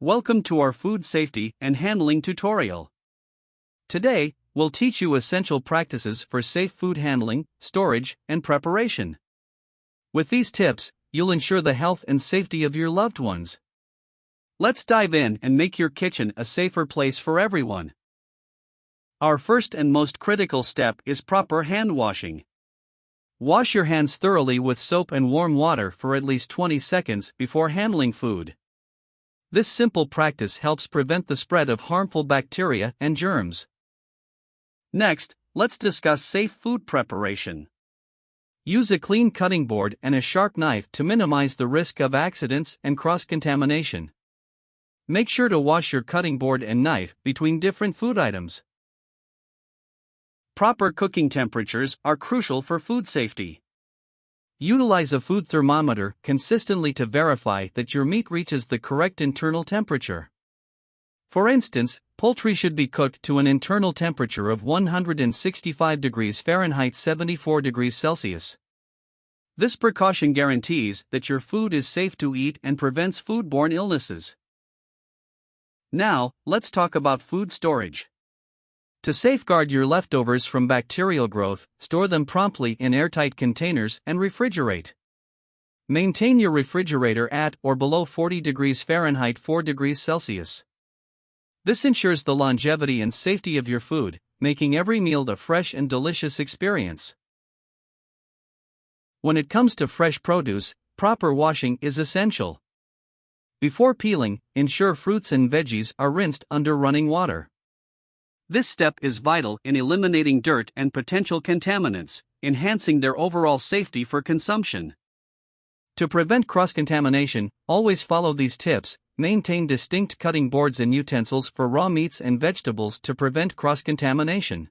Welcome to our food safety and handling tutorial. Today, we'll teach you essential practices for safe food handling, storage, and preparation. With these tips, you'll ensure the health and safety of your loved ones. Let's dive in and make your kitchen a safer place for everyone. Our first and most critical step is proper hand washing. Wash your hands thoroughly with soap and warm water for at least 20 seconds before handling food. This simple practice helps prevent the spread of harmful bacteria and germs. Next, let's discuss safe food preparation. Use a clean cutting board and a sharp knife to minimize the risk of accidents and cross-contamination. Make sure to wash your cutting board and knife between different food items. Proper cooking temperatures are crucial for food safety. Utilize a food thermometer consistently to verify that your meat reaches the correct internal temperature. For instance, poultry should be cooked to an internal temperature of 165 degrees Fahrenheit 74 degrees Celsius. This precaution guarantees that your food is safe to eat and prevents foodborne illnesses. Now, let's talk about food storage. To safeguard your leftovers from bacterial growth, store them promptly in airtight containers and refrigerate. Maintain your refrigerator at or below 40 degrees Fahrenheit 4 degrees Celsius. This ensures the longevity and safety of your food, making every meal a fresh and delicious experience. When it comes to fresh produce, proper washing is essential. Before peeling, ensure fruits and veggies are rinsed under running water. This step is vital in eliminating dirt and potential contaminants, enhancing their overall safety for consumption. To prevent cross-contamination, always follow these tips. Maintain distinct cutting boards and utensils for raw meats and vegetables to prevent cross-contamination.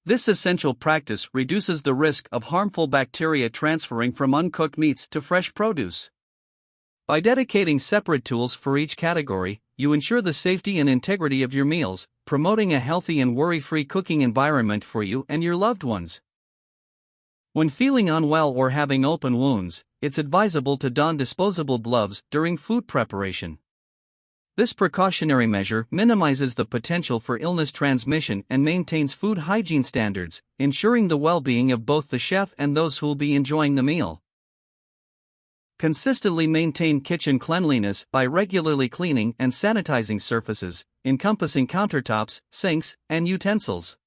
This essential practice reduces the risk of harmful bacteria transferring from uncooked meats to fresh produce. By dedicating separate tools for each category, you ensure the safety and integrity of your meals, promoting a healthy and worry-free cooking environment for you and your loved ones. When feeling unwell or having open wounds, it's advisable to don disposable gloves during food preparation. This precautionary measure minimizes the potential for illness transmission and maintains food hygiene standards, ensuring the well-being of both the chef and those who will be enjoying the meal. Consistently maintain kitchen cleanliness by regularly cleaning and sanitizing surfaces, encompassing countertops, sinks, and utensils.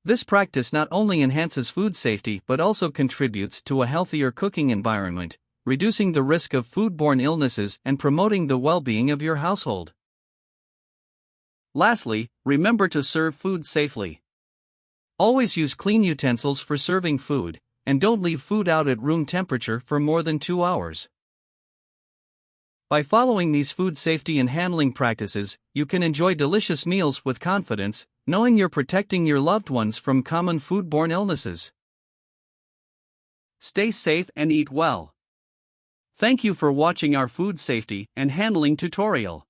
This practice not only enhances food safety but also contributes to a healthier cooking environment, reducing the risk of foodborne illnesses and promoting the well-being of your household. Lastly, remember to serve food safely. Always use clean utensils for serving food, and don't leave food out at room temperature for more than 2 hours. By following these food safety and handling practices, you can enjoy delicious meals with confidence, knowing you're protecting your loved ones from common foodborne illnesses. Stay safe and eat well. Thank you for watching our food safety and handling tutorial.